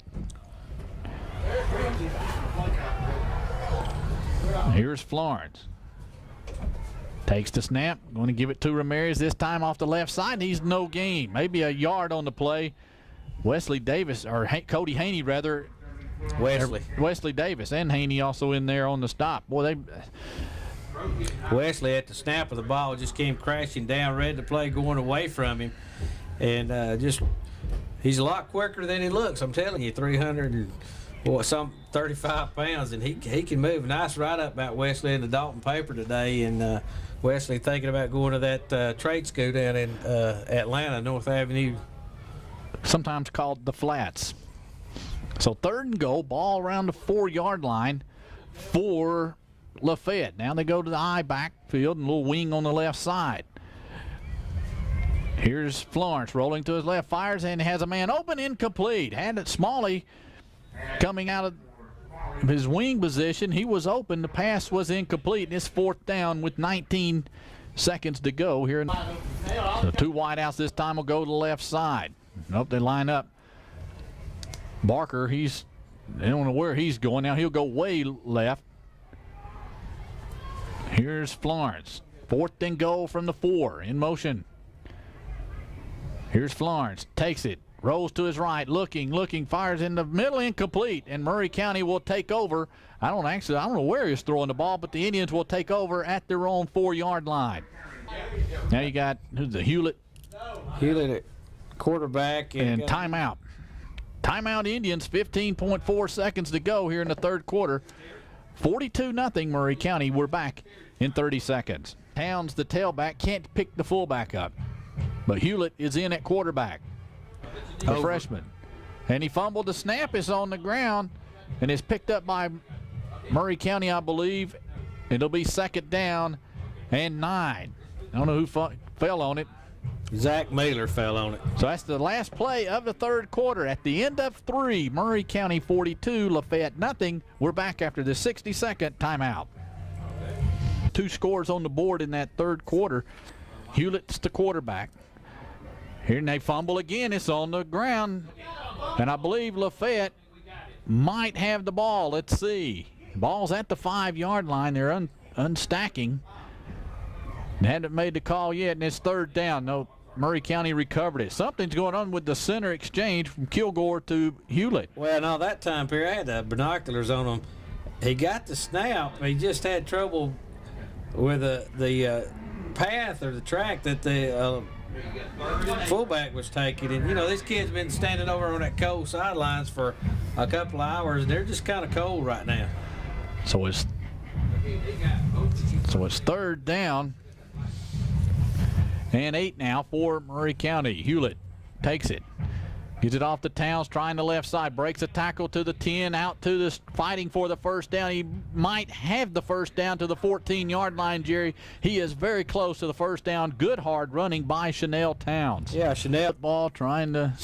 Speaker 2: Here's Florence. Takes the snap. Going to give it to Ramirez this time off the left side. He's no gain. Maybe a yard on the play. Wesley Davis, or Cody Haney rather. Wesley Davis and Haney also in there on the stop. Boy,
Speaker 1: Wesley at the snap of the ball just came crashing down, ready to play, going away from him. And he's a lot quicker than he looks. I'm telling you, 35 pounds, and he can move. Nice write-up about Wesley in the Dalton paper today, and Wesley thinking about going to that trade school down in Atlanta, North Avenue.
Speaker 2: Sometimes called the Flats. So third and goal, ball around the 4-yard line for Lafayette. Now they go to the I backfield and a little wing on the left side. Here's Florence rolling to his left, fires, and has a man open, incomplete. Had it Smalley coming out of his wing position. He was open. The pass was incomplete. And it's fourth down with 19 seconds to go here. So 2 wideouts this time will go to the left side. Nope, they line up. Barker, they don't know where he's going now. He'll go way left. Here's Florence. Fourth and goal from the 4, in motion. Here's Florence. Takes it. rolls to his right, looking, fires in the middle, incomplete, and Murray County will take over. I don't know where he's throwing the ball, but the Indians will take over at their own 4-yard line. Now you got Hewlett
Speaker 1: Hewlett at quarterback
Speaker 2: and timeout. Timeout Indians, 15.4 seconds to go here in the third quarter. 42-0 Murray County. We're back in 30 seconds. Towns, the tailback, can't pick the fullback up. But Hewlett is in at quarterback, the freshman. And he fumbled. The snap is on the ground and is picked up by Murray County, I believe. It'll be 2nd down and 9. I don't know who fell on it.
Speaker 1: Zach Mailer fell on it.
Speaker 2: So that's the last play of the third quarter. At the end of 3, Murray County 42, Lafayette nothing. We're back after the 60-second timeout. 2 scores on the board in that third quarter. Hewlett's the quarterback. Here they fumble again. It's on the ground. And I believe Lafayette might have the ball. Let's see. Ball's at the 5-yard line. They're unstacking. They haven't made the call yet, and it's 3rd down. No, Murray County recovered it. Something's going on with the center exchange from Kilgore to Hewlett.
Speaker 1: Well, no, that time period, I had the binoculars on him. He got the snap. He just had trouble with the path or the track that the fullback was taking. And, you know, this kid's been standing over on that cold sidelines for a couple of hours. They're just kind of cold right now.
Speaker 2: So it's 3rd down. And 8 now for Murray County. Hewlett takes it. Gets it off the Towns, trying the left side. Breaks a tackle to the 10, out to the fighting for the first down. He might have the first down to the 14-yard line, Jerry. He is very close to the first down. Good hard running by Chanel Towns.
Speaker 1: Yeah, Chanel.
Speaker 2: Ball trying to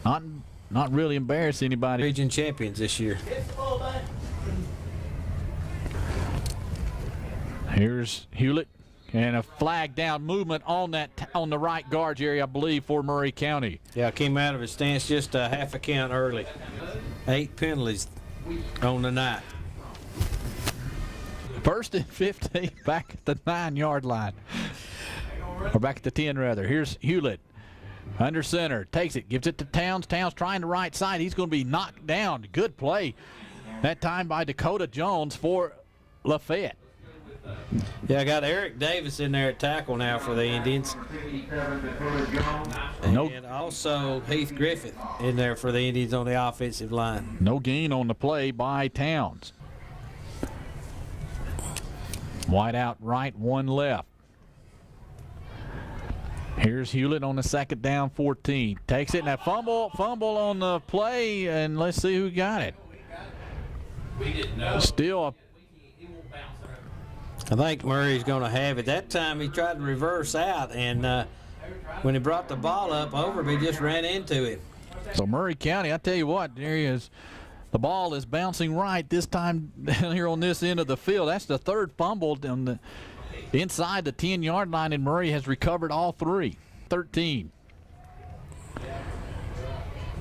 Speaker 2: not really embarrass anybody.
Speaker 1: Region champions this year.
Speaker 2: Here's Hewlett. And a flag down movement on the right guard, Jerry, I believe, for Murray County.
Speaker 1: Yeah, came out of his stance just a half a count early. 8 penalties on the night.
Speaker 2: 1st and 15, back at the 9-yard line. Or back at the 10, rather. Here's Hewlett. Under center. Takes it. Gives it to Towns. Towns trying the right side. He's going to be knocked down. Good play. That time by Dakota Jones for Lafayette.
Speaker 1: Yeah, I got Eric Davis in there at tackle now for the Indians. And also Heath Griffith in there for the Indians on the offensive line.
Speaker 2: No gain on the play by Towns. Wide out right, 1 left. Here's Hewlett on the 2nd down, 14. Takes it, and a fumble on the play, and let's see who got it. Still a
Speaker 1: I think Murray's going to have it. That time he tried to reverse out, and when he brought the ball up, Overby just ran into him.
Speaker 2: So Murray County, I tell you what, there he is. The ball is bouncing right this time down here on this end of the field. That's the 3rd fumble on the inside the 10-yard line, and Murray has recovered all 3. 13.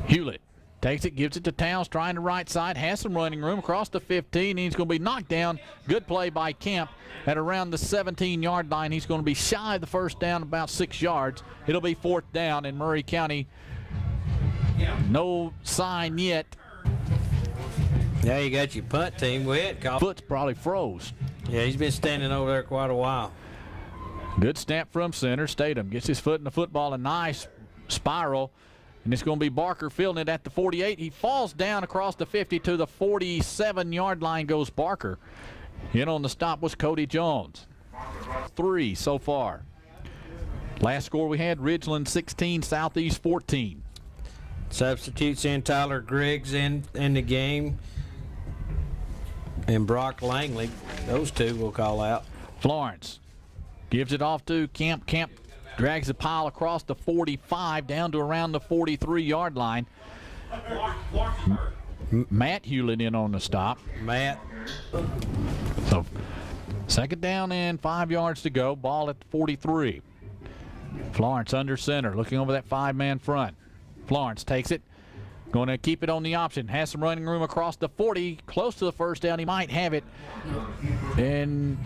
Speaker 2: Hewlett takes it, gives it to Towns, trying the right side, has some running room across the 15, and he's going to be knocked down. Good play by Kemp at around the 17-yard line. He's going to be shy of the first down, about 6 yards. It'll be 4th down in Murray County. No sign yet.
Speaker 1: Yeah, you got your punt team. Go ahead, Call.
Speaker 2: Foot's probably froze.
Speaker 1: Yeah, he's been standing over there quite a while.
Speaker 2: Good snap from center. Statham gets his foot in the football, a nice spiral. And it's going to be Barker fielding it at the 48. He falls down across the 50 to the 47-yard line goes Barker. In on the stop was Cody Jones. 3 so far. Last score we had, Ridgeland 16, Southeast 14.
Speaker 1: Substitutes in Tyler Griggs in the game. And Brock Langley. Those 2 we'll call out.
Speaker 2: Florence gives it off to Kemp. Kemp drags the pile across the 45 down to around the 43-yard line. Matt Hewlett in on the stop.
Speaker 1: Matt.
Speaker 2: So 2nd down and 5 yards to go. Ball at the 43. Florence under center, looking over that 5-man front. Florence takes it. Going to keep it on the option. Has some running room across the 40. Close to the first down. He might have it. And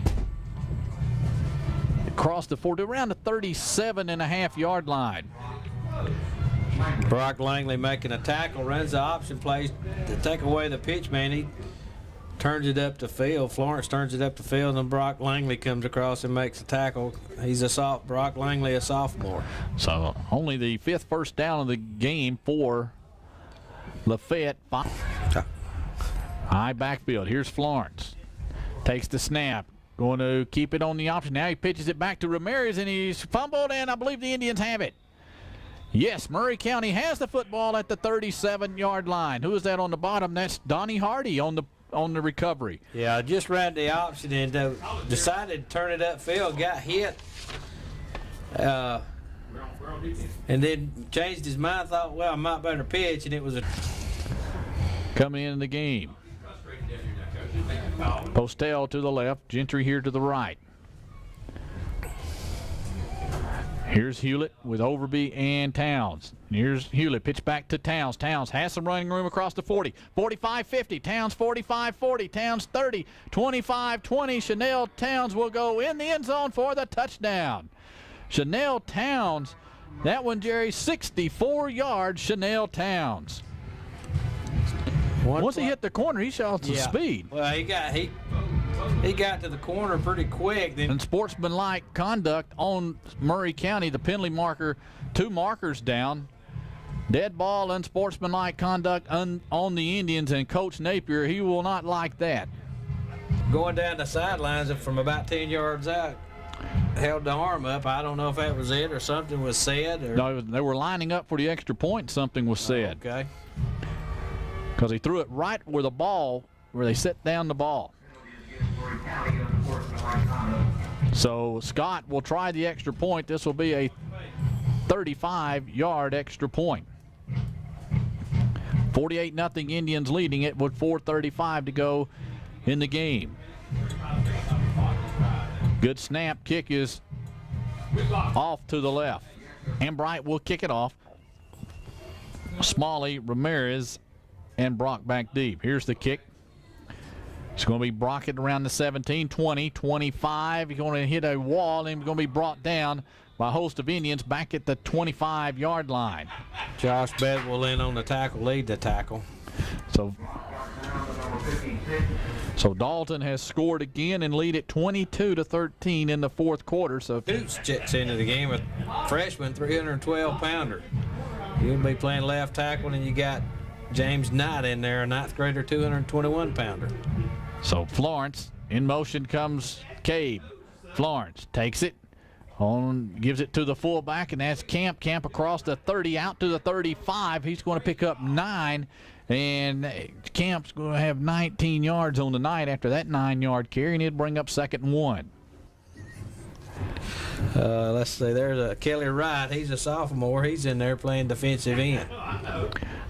Speaker 2: across the 40, around the 37.5-yard line.
Speaker 1: Brock Langley making a tackle, runs the option plays to take away the pitch man. He turns it up the field. Florence turns it up the field, and Brock Langley comes across and makes a tackle. He's Brock Langley, a sophomore.
Speaker 2: So only the 5th first down of the game for Lafayette. High backfield. Here's Florence. Takes the snap. Going to keep it on the option. Now he pitches it back to Ramirez, and he's fumbled, and I believe the Indians have it. Yes, Murray County has the football at the 37-yard line. Who is that on the bottom? That's Donnie Hardy on the recovery.
Speaker 1: Yeah, I just ran the option and decided to turn it upfield, got hit, and then changed his mind, thought, well, I might better pitch, and it was a...
Speaker 2: Coming in the game. Postel to the left, Gentry here to the right. Here's Hewlett with Overby and Towns. Here's Hewlett, pitch back to Towns. Towns has some running room across the 40. 45-50, Towns 45-40, Towns 30, 25-20. Chanel Towns will go in the end zone for the touchdown. Chanel Towns, that one, Jerry, 64 yards, Chanel Towns. Once he hit the corner, he shot some speed.
Speaker 1: Well, he got to the corner pretty quick. Then
Speaker 2: Sportsmanlike conduct on Murray County, the penalty marker, 2 markers down. Dead ball, unsportsmanlike conduct on the Indians, and Coach Napier, he will not like that.
Speaker 1: Going down the sidelines and from about 10 yards out, held the arm up. I don't know if that was it or something was said. Or...
Speaker 2: No, they were lining up for the extra point. Something was said.
Speaker 1: Okay.
Speaker 2: Because he threw it right where they set down the ball. So Scott will try the extra point. This will be a 35-yard extra point. 48-0 Indians leading it with 4:35 to go in the game. Good snap. Kick is off to the left. Ambright will kick it off. Smalley, Ramirez, and Brock back deep. Here's the kick. It's going to be Brockett around the 17, 20, 25. He's going to hit a wall and going to be brought down by a host of Indians back at the 25-yard line.
Speaker 1: Josh Bedwell in on the tackle, lead the tackle.
Speaker 2: So Dalton has scored again and lead it 22-13 in the 4th quarter. So
Speaker 1: Deuce checks into the game, a freshman 312-pounder. You'll be playing left tackle, and you got James Knight in there, a 9th grader, 221-pounder.
Speaker 2: So Florence, in motion comes Cabe. Florence takes it, gives it to the fullback, and that's Camp. Camp across the 30, out to the 35. He's going to pick up 9, and Camp's going to have 19 yards on the night after that 9-yard carry, and he'll bring up 2nd and 1.
Speaker 1: Let's see, there's Kelly Wright. He's a sophomore. He's in there playing defensive end.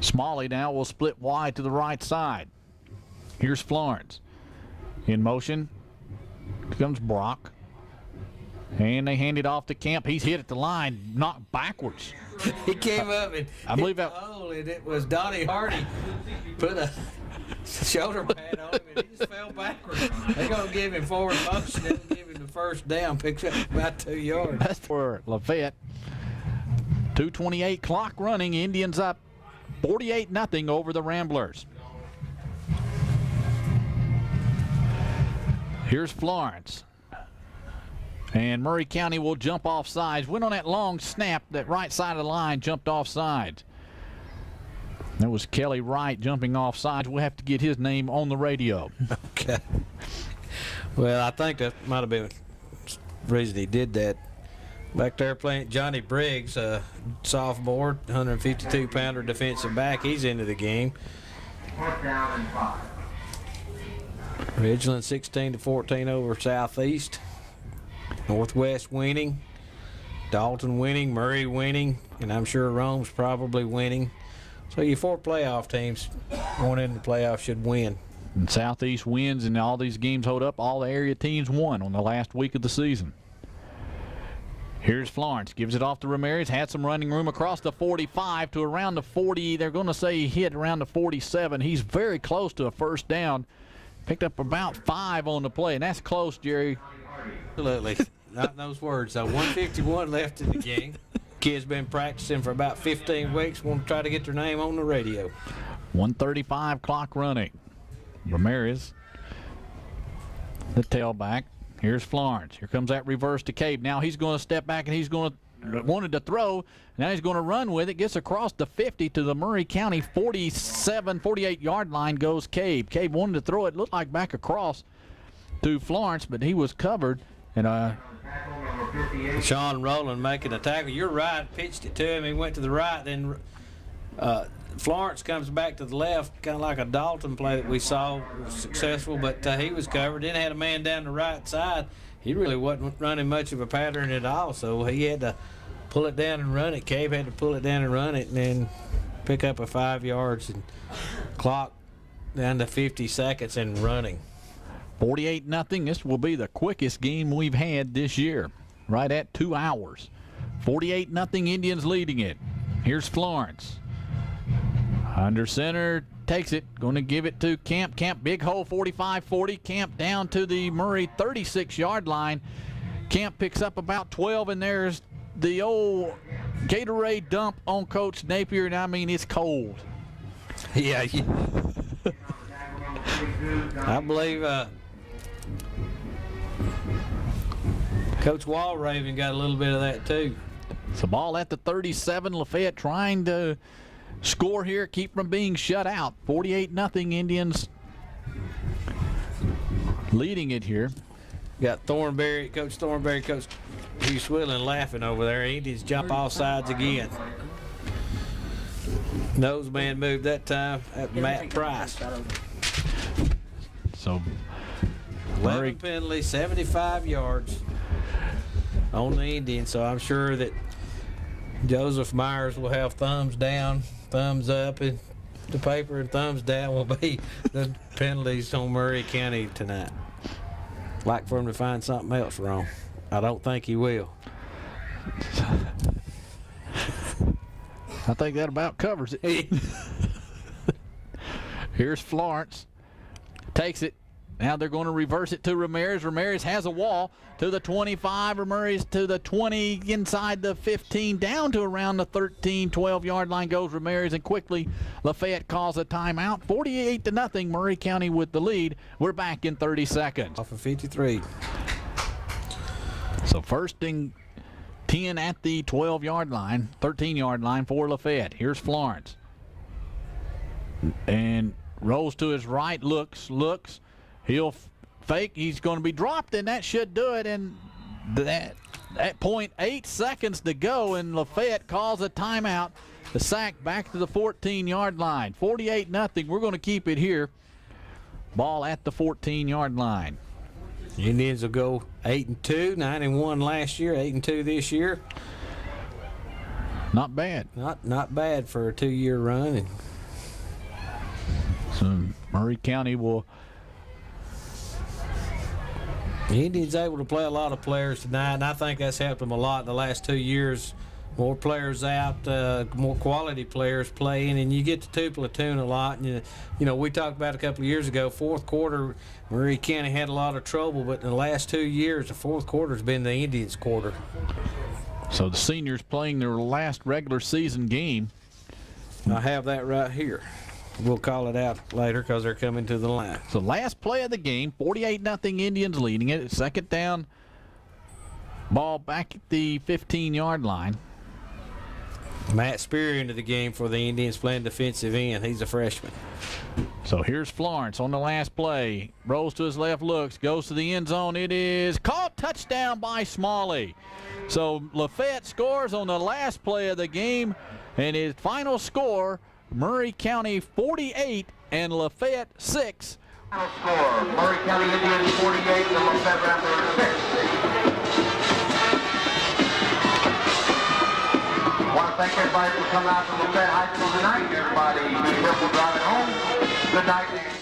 Speaker 2: Smalley now will split wide to the right side. Here's Florence. In motion comes Brock. And they hand it off to Camp. He's hit at the line, knocked backwards.
Speaker 1: He came up and
Speaker 2: I believe
Speaker 1: hit the hole, and it was Donnie Hardy put a shoulder pad on him, and he just fell backwards. They're going to give him forward motion. They'll give him the first down, picks up about 2 yards.
Speaker 2: That's for Lafayette. 2:28 clock running. Indians up 48-0 over the Ramblers. Here's Florence. And Murray County will jump off sides. Went on that long snap, that right side of the line jumped off sides. That was Kelly Wright jumping off sides. We'll have to get his name on the radio.
Speaker 1: Okay. Well, I think that might have been the reason he did that. Back there playing Johnny Briggs, sophomore, 152-pounder defensive back. He's into the game.
Speaker 3: 4th down and 5.
Speaker 1: Ridgeland 16-14 over Southeast. Northwest winning. Dalton winning. Murray winning. And I'm sure Rome's probably winning. So your 4 playoff teams going into the playoffs should win.
Speaker 2: And Southeast wins, and all these games hold up. All the area teams won on the last week of the season. Here's Florence. Gives it off to Ramirez. Had some running room across the 45 to around the 40. They're going to say he hit around the 47. He's very close to a first down. Picked up about 5 on the play, and that's close, Jerry.
Speaker 1: Absolutely. Not in those words. So 151 left in the game. Kids been practicing for about 15 weeks. Want to try to get their name on the radio.
Speaker 2: 1:35 clock running. Ramirez, the tailback. Here's Florence. Here comes that reverse to Cabe. Now he's going to step back and he's going to wanted to throw. Now he's going to run with it. Gets across the 50 to the Murray County 48-yard line goes Cabe. Cabe wanted to throw it. Looked like back across to Florence, but he was covered. And
Speaker 1: Sean Rowland making a tackle. You're right. Pitched it to him. He went to the right. Then Florence comes back to the left, kind of like a Dalton play that we saw was successful, but he was covered. Then had a man down the right side. He really wasn't running much of a pattern at all, so he had to pull it down and run it. Cabe had to pull it down and run it, and then pick up a 5 yards and clock down to 50 seconds and running.
Speaker 2: 48-0. This will be the quickest game we've had this year, right at 2 hours. 48-0, Indians leading it. Here's Florence. Under center, takes it, going to give it to Camp. Camp, big hole, 45-40. Camp down to the Murray 36-yard line. Camp picks up about 12, and there's the old Gatorade dump on Coach Napier, and I mean, it's cold.
Speaker 1: Yeah. I believe Coach Walraven got a little bit of that too.
Speaker 2: It's a ball at the 37. Lafayette trying to score here, keep from being shut out. 48-0 Indians leading it here.
Speaker 1: Got Thornberry, Coach Thornberry, Coach Hugh Swilling laughing over there. Indians jump all sides again. Nose man moved that time at Matt Price.
Speaker 2: So
Speaker 1: 11 penalty, 75 yards on the Indians. So I'm sure that Joseph Myers will have thumbs down, thumbs up in the paper, and thumbs down will be the penalties on Murray County tonight. Like for him to find something else wrong. I don't think he will.
Speaker 2: I think that about covers it. Here's Florence. Takes it. Now they're going to reverse it to Ramirez. Ramirez has a wall to the 25. Ramirez to the 20, inside the 15, down to around the 13, 12-yard line goes Ramirez, and quickly Lafayette calls a timeout. 48-0, Murray County with the lead. We're back in 30 seconds.
Speaker 1: Off of 53.
Speaker 2: So first and 10 at the 12-yard line, 13-yard line for Lafayette. Here's Florence. And rolls to his right, looks. He'll fake. He's going to be dropped, and that should do it. And that point, 8 seconds to go, and Lafayette calls a timeout. The sack back to the 14-yard line. 48-0. We're going to keep it here. Ball at the 14-yard line.
Speaker 1: Indians will go 8-2, 9-1 last year, 8-2 this year.
Speaker 2: Not bad.
Speaker 1: Not bad for a 2-year run. And
Speaker 2: so Murray County will.
Speaker 1: the Indians able to play a lot of players tonight, and I think that's helped them a lot in the last 2 years. More players out, more quality players playing, and you get to two platoon a lot. And you know, we talked about a couple of years ago, fourth quarter, Murray County had a lot of trouble, but in the last 2 years, the fourth quarter has been the Indians' quarter.
Speaker 2: So the seniors playing their last regular season game.
Speaker 1: I have that right here. We'll call it out later because they're coming to the line.
Speaker 2: So last play of the game, 48-0 Indians leading it. Second down, ball back at the 15-yard line.
Speaker 1: Matt Spear into the game for the Indians, playing defensive end. He's a freshman.
Speaker 2: So here's Florence on the last play. Rolls to his left, looks, goes to the end zone. It is caught, touchdown by Smalley. So Lafayette scores on the last play of the game, and his final score, Murray County 48 and Lafayette 6.
Speaker 5: Final score, Murray County Indians 48 and Lafayette Rattlers 6. I want to thank everybody for coming out to Lafayette High School tonight. Everybody be careful driving home. Good night.